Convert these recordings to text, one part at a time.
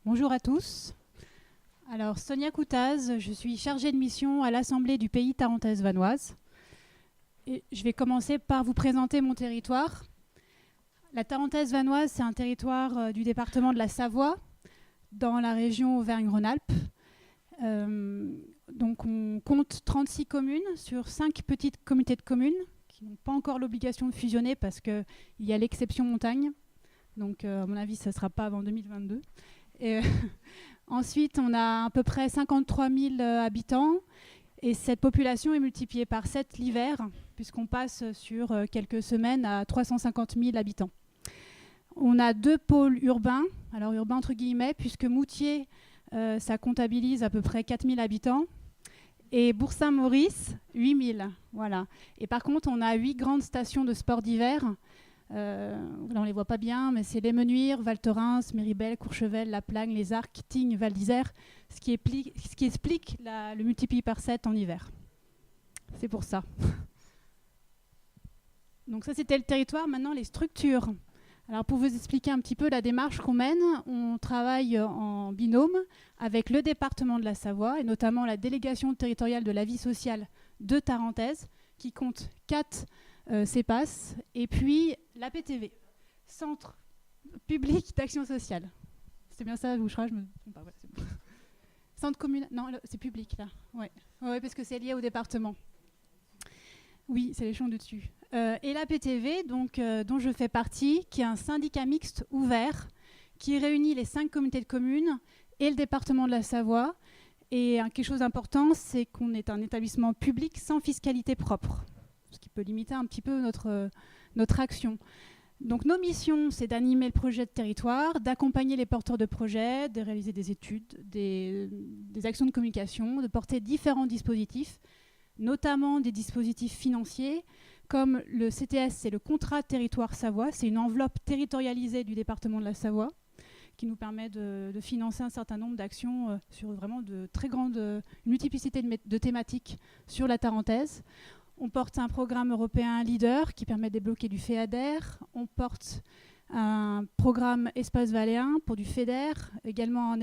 Bonjour à tous. Alors, Sonia Koutaz, je suis chargée de mission à l'Assemblée du pays Tarentaise Vanoise. Et je vais commencer par vous présenter mon territoire. La Tarentaise Vanoise, c'est un territoire du département de la Savoie, dans la région Auvergne-Rhône-Alpes. Donc, on compte 36 communes sur 5 petites communautés de communes qui n'ont pas encore l'obligation de fusionner parce qu'il y a l'exception montagne. Donc, à mon avis, ça ne sera pas avant 2022. Et, ensuite, on a à peu près 53 000 habitants et cette population est multipliée par 7 l'hiver puisqu'on passe sur quelques semaines à 350 000 habitants. On a 2 pôles urbains, alors urbains entre guillemets, puisque Moutier, ça comptabilise à peu près 4 000 habitants et Bourg-Saint-Maurice, 8 000. Voilà. Et par contre, on a 8 grandes stations de sport d'hiver. Là, on ne les voit pas bien, mais c'est Les Menuires, Val Thorens, Méribel, Courchevel, La Plagne, Les Arcs, Tignes, Val d'Isère, ce qui explique le multipli par 7 en hiver. C'est pour ça. Donc ça, c'était le territoire. Maintenant, les structures. Alors, pour vous expliquer un petit peu la démarche qu'on mène, on travaille en binôme avec le département de la Savoie, et notamment la délégation territoriale de la vie sociale de Tarentaise, qui compte 4 CEPAS, et puis l'APTV, Centre public d'action sociale. C'est bien ça, Bouchera, je me trompe pas. Ouais, bon. Centre communal, non, c'est public là. Ouais, parce que c'est lié au département. Oui, c'est les champs de dessus. Et l'APTV, donc, dont je fais partie, qui est un syndicat mixte ouvert, qui réunit les 5 communautés de communes et le département de la Savoie. Et quelque chose d'important, c'est qu'on est un établissement public sans fiscalité propre, ce qui peut limiter un petit peu notre action. Donc nos missions, c'est d'animer le projet de territoire, d'accompagner les porteurs de projets, de réaliser des études, des actions de communication, de porter différents dispositifs, notamment des dispositifs financiers, comme le CTS, c'est le contrat territoire Savoie, c'est une enveloppe territorialisée du département de la Savoie, qui nous permet de financer un certain nombre d'actions sur vraiment de très grandes multiplicité de thématiques sur la Tarentaise. On porte un programme européen leader qui permet de débloquer du FEADER. On porte un programme Espace Valéen pour du FEDER, également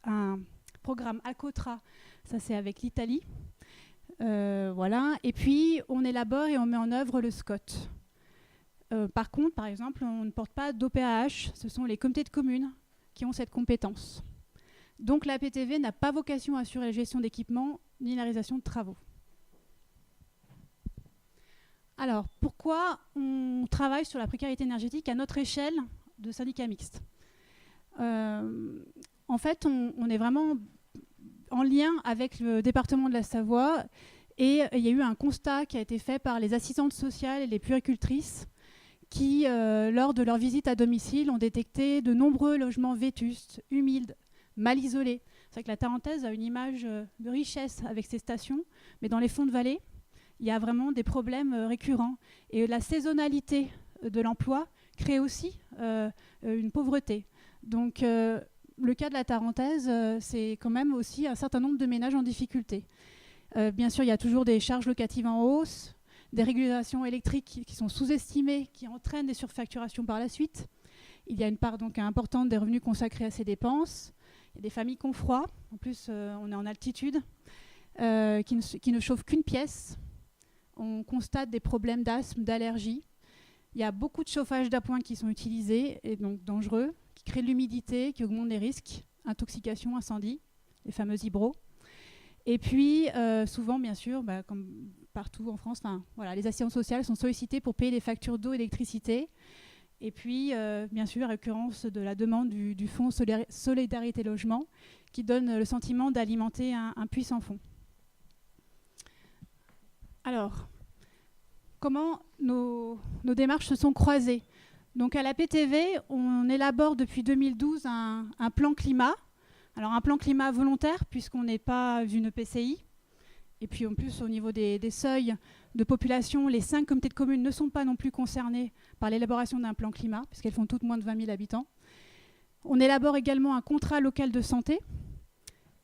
un programme ACOTRA, ça c'est avec l'Italie. Voilà. Et puis on élabore et on met en œuvre le SCOT. Par contre, par exemple, on ne porte pas d'OPAH, ce sont les comités de communes qui ont cette compétence. Donc la PTV n'a pas vocation à assurer la gestion d'équipements ni la réalisation de travaux. Alors, pourquoi on travaille sur la précarité énergétique à notre échelle de syndicat mixte ? En fait, on est vraiment en lien avec le département de la Savoie et il y a eu un constat qui a été fait par les assistantes sociales et les puéricultrices qui, lors de leur visite à domicile, ont détecté de nombreux logements vétustes, humides, mal isolés. C'est vrai que la Tarentaise a une image de richesse avec ses stations, mais dans les fonds de vallée, il y a vraiment des problèmes récurrents. Et la saisonnalité de l'emploi crée aussi une pauvreté. Donc, le cas de la Tarentaise, c'est quand même aussi un certain nombre de ménages en difficulté. Bien sûr, il y a toujours des charges locatives en hausse, des régulations électriques qui sont sous-estimées, qui entraînent des surfacturations par la suite. Il y a une part donc importante des revenus consacrés à ces dépenses. Il y a des familles qui ont froid. En plus, on est en altitude, qui ne chauffent qu'une pièce. On constate des problèmes d'asthme, d'allergie. Il y a beaucoup de chauffages d'appoint qui sont utilisés et donc dangereux, qui créent de l'humidité, qui augmentent les risques, intoxication, incendie, les fameux IBRO. Et puis, souvent, bien sûr, comme partout en France, voilà, les assistantes sociales sont sollicitées pour payer les factures d'eau et d'électricité. Et puis, bien sûr, la récurrence de la demande du fonds Solidarité Logement, qui donne le sentiment d'alimenter un puissant fonds. Alors, comment nos démarches se sont croisées ? Donc à la PTV, on élabore depuis 2012 un plan climat. Alors un plan climat volontaire, puisqu'on n'est pas une EPCI. Et puis en plus, au niveau des seuils de population, les 5 comités de communes ne sont pas non plus concernés par l'élaboration d'un plan climat, puisqu'elles font toutes moins de 20 000 habitants. On élabore également un contrat local de santé.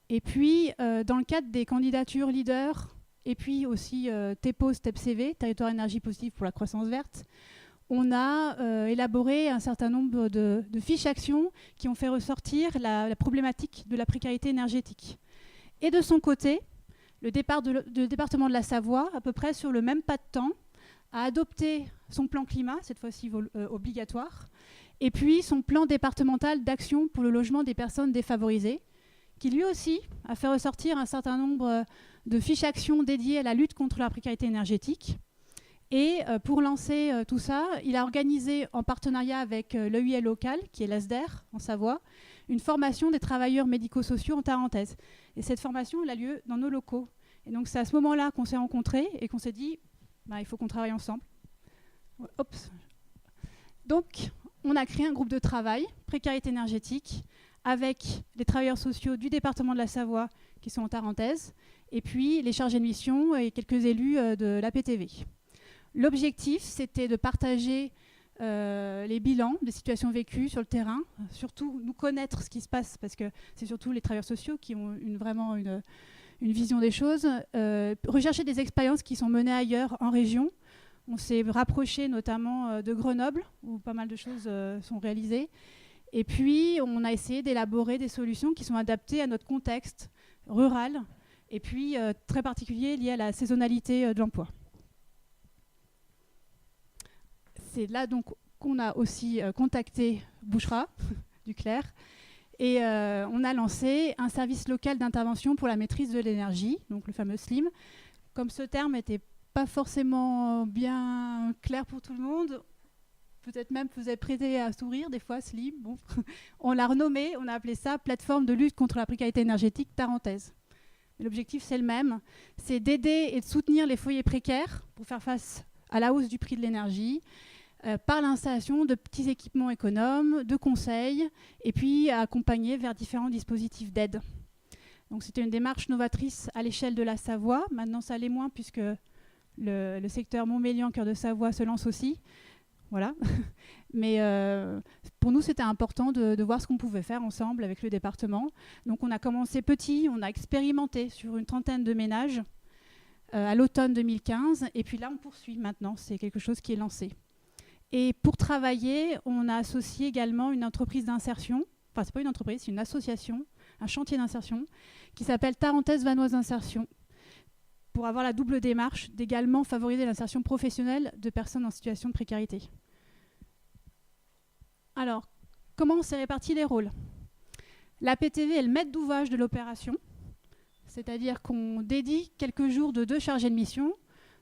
Et puis, dans le cadre des candidatures leaders, et puis aussi TEPO, STEP-CV, Territoire énergie positive pour la croissance verte, on a élaboré un certain nombre de fiches actions qui ont fait ressortir la problématique de la précarité énergétique. Et de son côté, le département de la Savoie, à peu près sur le même pas de temps, a adopté son plan climat, cette fois-ci obligatoire, et puis son plan départemental d'action pour le logement des personnes défavorisées, qui lui aussi a fait ressortir un certain nombre de fiches actions dédiées à la lutte contre la précarité énergétique. Et pour lancer tout ça, il a organisé en partenariat avec l'EUL local, qui est l'ASDER en Savoie, une formation des travailleurs médico-sociaux en Tarentaise. Et cette formation, elle a lieu dans nos locaux. Et donc c'est à ce moment-là qu'on s'est rencontrés et qu'on s'est dit, il faut qu'on travaille ensemble. Oups. Donc on a créé un groupe de travail, précarité énergétique, avec les travailleurs sociaux du département de la Savoie qui sont en Tarentaise, et puis les chargés de mission et quelques élus de l'APTV. L'objectif, c'était de partager les bilans des situations vécues sur le terrain, surtout nous connaître ce qui se passe, parce que c'est surtout les travailleurs sociaux qui ont vraiment une vision des choses, rechercher des expériences qui sont menées ailleurs en région. On s'est rapproché notamment de Grenoble, où pas mal de choses sont réalisées. Et puis, on a essayé d'élaborer des solutions qui sont adaptées à notre contexte rural, et puis très particulier lié à la saisonnalité de l'emploi. C'est là donc qu'on a aussi contacté Bouchra, du Clair, et on a lancé un service local d'intervention pour la maîtrise de l'énergie, donc le fameux SLIM. Comme ce terme n'était pas forcément bien clair pour tout le monde, peut-être même faisait prêter à sourire des fois, SLIM. Bon. On l'a renommé, on a appelé ça Plateforme de lutte contre la précarité énergétique tarentaise. L'objectif, c'est le même, c'est d'aider et de soutenir les foyers précaires pour faire face à la hausse du prix de l'énergie, par l'installation de petits équipements économes, de conseils, et puis à accompagner vers différents dispositifs d'aide. Donc c'était une démarche novatrice à l'échelle de la Savoie. Maintenant, ça l'est moins puisque le secteur Montmélian, Cœur de Savoie, se lance aussi. Voilà. Mais pour nous, c'était important de voir ce qu'on pouvait faire ensemble avec le département. Donc on a commencé petit, on a expérimenté sur une trentaine de ménages à l'automne 2015. Et puis là, on poursuit maintenant. C'est quelque chose qui est lancé. Et pour travailler, on a associé également une entreprise d'insertion. Enfin, c'est pas une entreprise, c'est une association, un chantier d'insertion qui s'appelle Tarentaise Vanoise Insertion, pour avoir la double démarche d'également favoriser l'insertion professionnelle de personnes en situation de précarité. Alors, comment on s'est réparti les rôles ? La PTV est le maître d'ouvrage de l'opération, c'est-à-dire qu'on dédie quelques jours de 2 chargés de mission.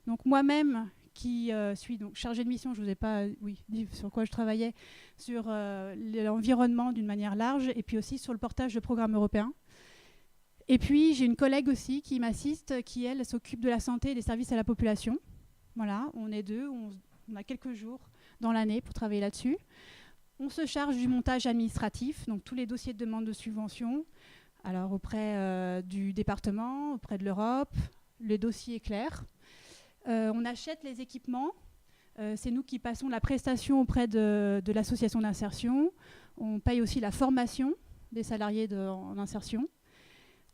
Donc moi-même, qui suis donc chargée de mission, je ne vous ai pas dit sur quoi je travaillais, sur l'environnement d'une manière large, et puis aussi sur le portage de programmes européens. Et puis j'ai une collègue aussi qui m'assiste, qui elle s'occupe de la santé et des services à la population. Voilà, on est 2, on a quelques jours dans l'année pour travailler là-dessus. On se charge du montage administratif, donc tous les dossiers de demande de subvention, alors auprès du département, auprès de l'Europe, les dossiers clairs. On achète les équipements, c'est nous qui passons la prestation auprès de l'association d'insertion. On paye aussi la formation des salariés en insertion.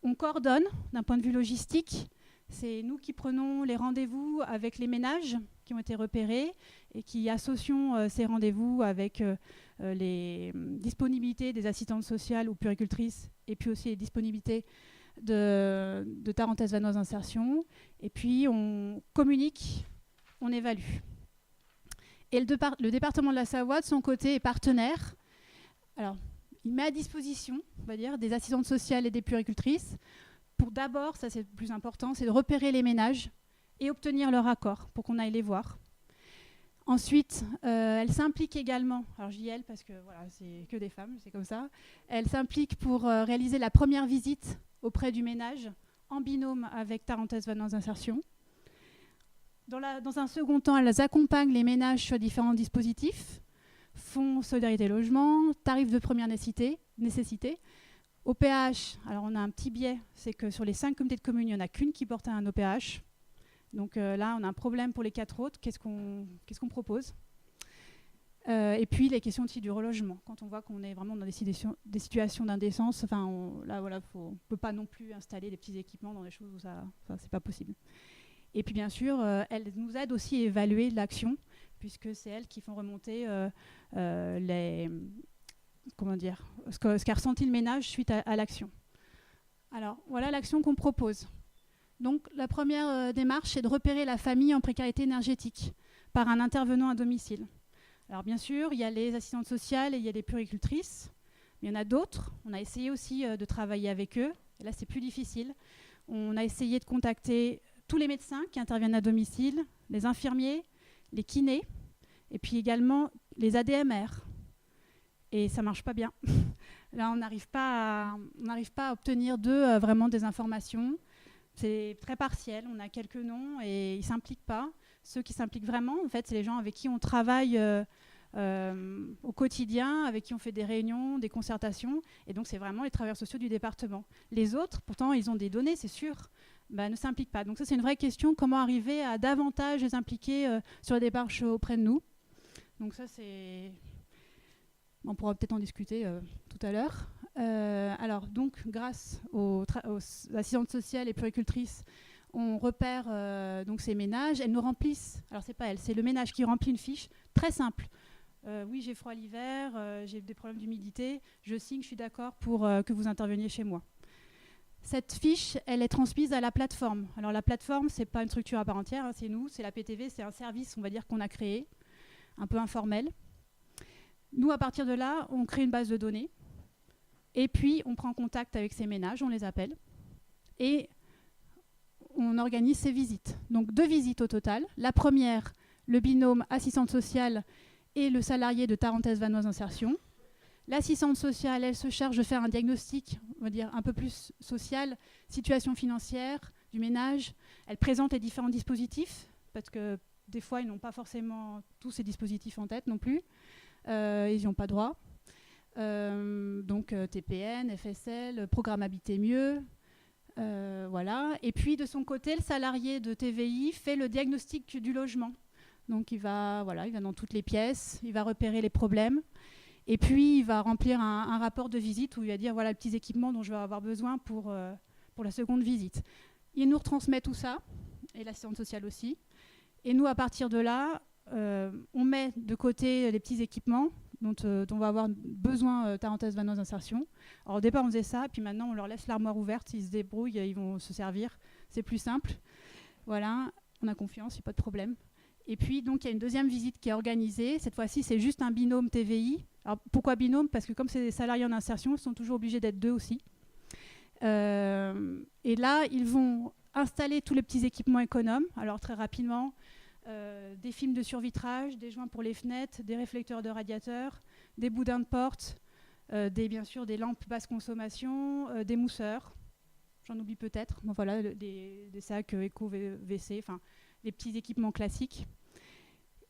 On coordonne d'un point de vue logistique. C'est nous qui prenons les rendez-vous avec les ménages qui ont été repérés et qui associons ces rendez-vous avec les disponibilités des assistantes sociales ou puéricultrices et puis aussi les disponibilités de Tarentaise Vanoise Insertion. Et puis on communique, on évalue. Et le département de la Savoie, de son côté, est partenaire. Alors, il met à disposition, on va dire, des assistantes sociales et des puéricultrices pour d'abord, ça c'est le plus important, c'est de repérer les ménages et obtenir leur accord pour qu'on aille les voir. Ensuite, elle s'implique également, alors je dis elle parce que voilà, c'est que des femmes, c'est comme ça, elle s'implique pour réaliser la première visite auprès du ménage en binôme avec Tarentaise Vanoise Insertion. Dans un second temps, elles accompagnent les ménages sur différents dispositifs, fonds solidarité logement, tarifs de première nécessité. OPH, alors on a un petit biais, c'est que sur les 5 comités de communes, il n'y en a qu'une qui porte un OPH. Donc là, on a un problème pour les 4 autres. Qu'est-ce qu'on propose ? Et puis les questions aussi du relogement. Quand on voit qu'on est vraiment dans des situations d'indécence, là, voilà, on ne peut pas non plus installer des petits équipements dans des choses où ça c'est pas possible. Et puis bien sûr, elle nous aide aussi à évaluer l'action puisque c'est elles qui font remonter ce qu'a ressenti le ménage suite à l'action. Alors, voilà l'action qu'on propose. Donc, la première démarche, c'est de repérer la famille en précarité énergétique par un intervenant à domicile. Alors, bien sûr, il y a les assistantes sociales et il y a les puéricultrices. Mais il y en a d'autres. On a essayé aussi de travailler avec eux. Et là, c'est plus difficile. On a essayé de contacter tous les médecins qui interviennent à domicile, les infirmiers, les kinés, et puis également les ADMR. Et ça ne marche pas bien. Là, on n'arrive pas à obtenir d'eux vraiment des informations. C'est très partiel, on a quelques noms et ils ne s'impliquent pas. Ceux qui s'impliquent vraiment, en fait, c'est les gens avec qui on travaille au quotidien, avec qui on fait des réunions, des concertations. Et donc, c'est vraiment les travailleurs sociaux du département. Les autres, pourtant, ils ont des données, c'est sûr, ne s'impliquent pas. Donc ça, c'est une vraie question, comment arriver à davantage les impliquer sur les démarches auprès de nous. Donc ça, c'est... On pourra peut-être en discuter tout à l'heure. Alors, donc, grâce aux assistantes sociales et puéricultrices, on repère donc ces ménages. Elles nous remplissent, alors c'est pas elles, c'est le ménage qui remplit une fiche très simple. Oui, j'ai froid l'hiver, j'ai des problèmes d'humidité, je signe, je suis d'accord pour que vous interveniez chez moi. Cette fiche, elle est transmise à la plateforme. Alors la plateforme, c'est pas une structure à part entière, hein, c'est nous, c'est la PTV, c'est un service, on va dire, qu'on a créé, un peu informel. Nous, à partir de là, on crée une base de données et puis on prend contact avec ces ménages, on les appelle et on organise ces visites. Donc 2 visites au total. La première, le binôme assistante sociale et le salarié de Tarentaise Vanoise Insertion. L'assistante sociale, elle se charge de faire un diagnostic, on va dire un peu plus social, situation financière du ménage. Elle présente les différents dispositifs parce que des fois, ils n'ont pas forcément tous ces dispositifs en tête non plus. Ils n'y ont pas droit. Donc TPN, FSL, programme Habiter Mieux. Voilà. Et puis de son côté, le salarié de TVI fait le diagnostic du logement. Donc il va dans toutes les pièces, il va repérer les problèmes. Et puis il va remplir un rapport de visite où il va dire voilà les petits équipements dont je vais avoir besoin pour la seconde visite. Il nous retransmet tout ça, et l'assistante sociale aussi. Et nous, à partir de là, on met de côté les petits équipements dont on va avoir besoin Tarentaise Vanoise Insertion. Alors au départ on faisait ça, puis maintenant on leur laisse l'armoire ouverte, ils se débrouillent, ils vont se servir, c'est plus simple. Voilà, on a confiance, il n'y a pas de problème. Et puis donc il y a une deuxième visite qui est organisée, cette fois-ci c'est juste un binôme TVI. Alors pourquoi binôme? Parce que comme c'est des salariés en insertion, ils sont toujours obligés d'être 2 aussi. Et là ils vont installer tous les petits équipements économes, alors très rapidement. Des films de survitrage, des joints pour les fenêtres, des réflecteurs de radiateurs, des boudins de porte, bien sûr des lampes basse consommation, des mousseurs, j'en oublie peut-être, bon, voilà, des sacs éco-WC, enfin les petits équipements classiques.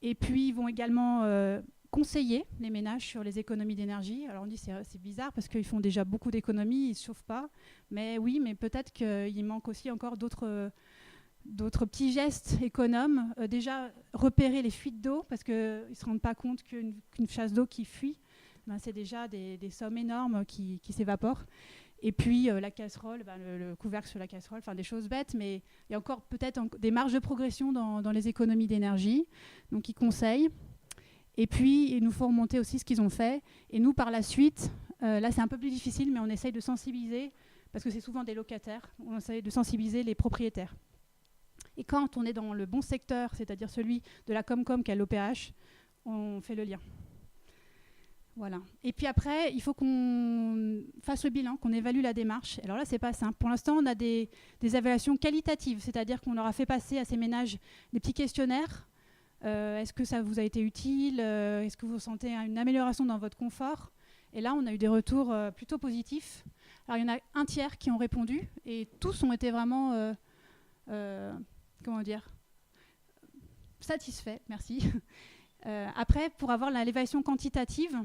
Et puis ils vont également conseiller les ménages sur les économies d'énergie. Alors on dit c'est bizarre parce qu'ils font déjà beaucoup d'économies, ils ne se chauffent pas, mais oui, mais peut-être qu'il manque aussi encore d'autres petits gestes économes, déjà repérer les fuites d'eau, parce qu'ils ne se rendent pas compte qu'une chasse d'eau qui fuit, c'est déjà des sommes énormes qui s'évaporent. Et puis la casserole, le couvercle sur la casserole, enfin des choses bêtes, mais il y a encore peut-être des marges de progression dans les économies d'énergie. Donc ils conseillent. Et puis ils nous font remonter aussi ce qu'ils ont fait. Et nous, par la suite, là c'est un peu plus difficile, mais on essaye de sensibiliser, parce que c'est souvent des locataires, on essaye de sensibiliser les propriétaires. Et quand on est dans le bon secteur, c'est-à-dire celui de la Comcom qui a l'OPH, on fait le lien. Voilà. Et puis après, il faut qu'on fasse le bilan, qu'on évalue la démarche. Alors là, c'est pas simple. Pour l'instant, on a des évaluations qualitatives, c'est-à-dire qu'on leur a fait passer à ces ménages des petits questionnaires. Est-ce que ça vous a été utile? Est-ce que vous sentez une amélioration dans votre confort? Et là, on a eu des retours plutôt positifs. Alors, il y en a un tiers qui ont répondu et tous ont été vraiment... satisfaits, merci. Après, pour avoir l'évaluation quantitative,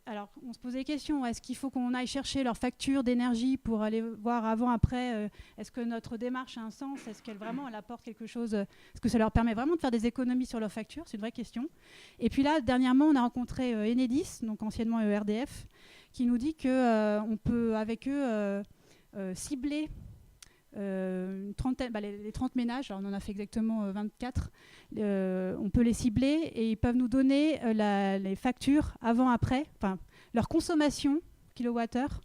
alors on se posait des questions. Est-ce qu'il faut qu'on aille chercher leur facture d'énergie pour aller voir avant, après est-ce que notre démarche a un sens? Est-ce qu'elle vraiment elle apporte quelque chose? Est-ce que ça leur permet vraiment de faire des économies sur leur facture? C'est une vraie question. Et puis là, dernièrement, on a rencontré Enedis, donc anciennement ERDF, qui nous dit qu'on peut, avec eux, cibler les 30 ménages, alors on en a fait exactement 24, on peut les cibler et ils peuvent nous donner les factures avant-après, enfin leur consommation kilowattheure,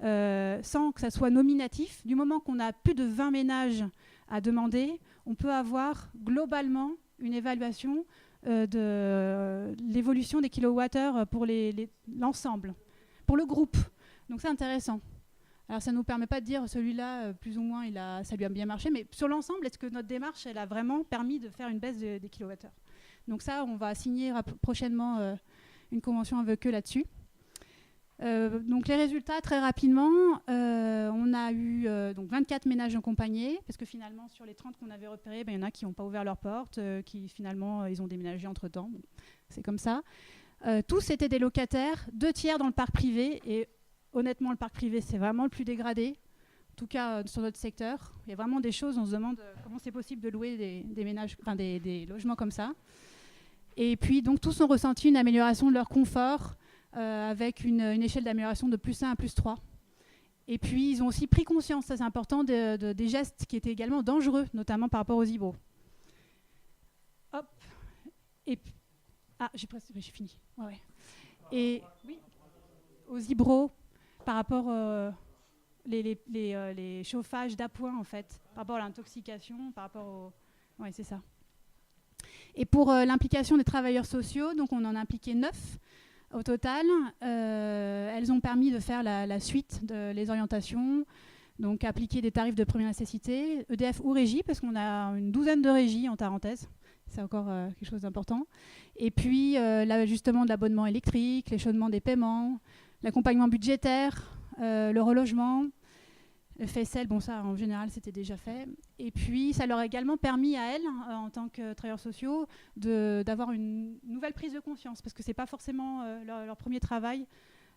sans que ça soit nominatif. Du moment qu'on a plus de 20 ménages à demander, on peut avoir globalement une évaluation de l'évolution des kilowattheures pour l'ensemble, pour le groupe. Donc c'est intéressant. Alors ça ne nous permet pas de dire celui-là, plus ou moins, ça lui a bien marché, mais sur l'ensemble, est-ce que notre démarche, elle a vraiment permis de faire une baisse des kilowattheures? Donc ça, on va signer prochainement une convention avec eux là-dessus. Donc les résultats, très rapidement, on a eu donc 24 ménages accompagnés, parce que finalement, sur les 30 qu'on avait repérés, il y en a qui n'ont pas ouvert leurs portes, qui finalement, ils ont déménagé entre-temps. Bon, c'est comme ça. Tous étaient des locataires, 2/3 dans le parc privé, et honnêtement, le parc privé, c'est vraiment le plus dégradé, en tout cas sur notre secteur. Il y a vraiment des choses, on se demande comment c'est possible de louer des logements comme ça. Et puis, donc, tous ont ressenti une amélioration de leur confort, avec une échelle d'amélioration de +1 à +3. Et puis, ils ont aussi pris conscience, ça c'est important, des gestes qui étaient également dangereux, notamment par rapport aux hybros. Hop. Et j'ai fini. Ouais. Et oui, aux hybros, par rapport les chauffages d'appoint, en fait, par rapport à l'intoxication, par rapport au... Oui, c'est ça. Et pour l'implication des travailleurs sociaux, donc on en a impliqué 9 au total. Elles ont permis de faire la suite les orientations, donc appliquer des tarifs de première nécessité, EDF ou régie, parce qu'on a une douzaine de régies en parenthèse. C'est encore quelque chose d'important. Et puis l'ajustement de l'abonnement électrique, l'échelonnement des paiements, l'accompagnement budgétaire, le relogement, le FSL, bon ça en général c'était déjà fait. Et puis ça leur a également permis à elles, en tant que travailleurs sociaux, d'avoir une nouvelle prise de conscience, parce que c'est pas forcément leur premier travail.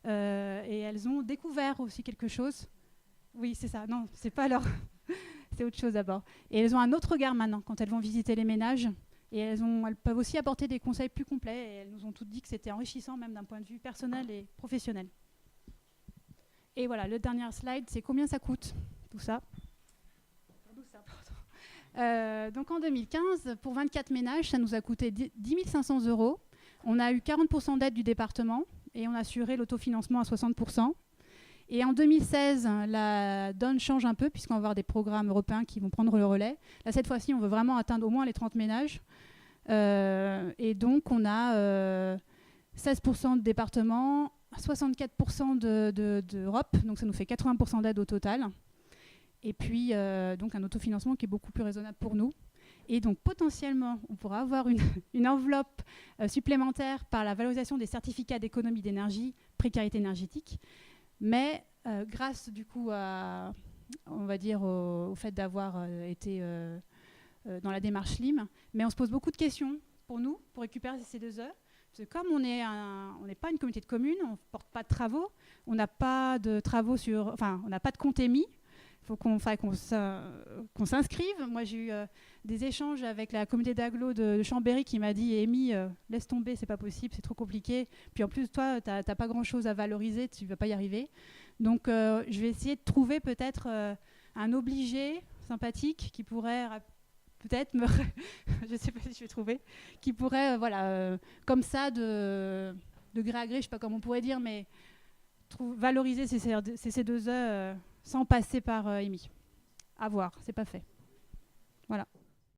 Et elles ont découvert aussi quelque chose. Oui, c'est ça, non, c'est pas leur... c'est autre chose d'abord. Et elles ont un autre regard maintenant quand elles vont visiter les ménages. Et elles peuvent aussi apporter des conseils plus complets. Et elles nous ont toutes dit que c'était enrichissant, même d'un point de vue personnel et professionnel. Et voilà, le dernier slide, c'est combien ça coûte, tout ça. Donc en 2015, pour 24 ménages, ça nous a coûté 10 500 €. On a eu 40% d'aide du département et on a assuré l'autofinancement à 60%. Et en 2016, la donne change un peu puisqu'on va avoir des programmes européens qui vont prendre le relais. Là, cette fois-ci, on veut vraiment atteindre au moins les 30 ménages. Et donc, on a 16% de département, 64% d'Europe, donc ça nous fait 80% d'aide au total. Et puis, donc un autofinancement qui est beaucoup plus raisonnable pour nous. Et donc, potentiellement, on pourra avoir une enveloppe supplémentaire par la valorisation des certificats d'économie d'énergie, précarité énergétique. Mais grâce, du coup, on va dire, au fait d'avoir été dans la démarche LIM. Mais on se pose beaucoup de questions pour nous, pour récupérer ces 2 heures. Parce que comme on n'est pas une communauté de communes, on ne porte pas de travaux, on n'a pas de travaux on n'a pas de compte émis. Il faut qu'on s'inscrive. Moi, j'ai eu des échanges avec la communauté d'agglo de Chambéry qui m'a dit « Amy, laisse tomber, c'est pas possible, c'est trop compliqué. Puis en plus, toi, tu n'as pas grand-chose à valoriser, tu ne vas pas y arriver. » Donc, je vais essayer de trouver peut-être un obligé sympathique qui pourrait peut-être je ne sais pas si je vais trouver, qui pourrait, comme ça, de gré à gré, je ne sais pas comment on pourrait dire, mais valoriser ces 2 heures sans passer par EMI. À voir, c'est pas fait. Voilà.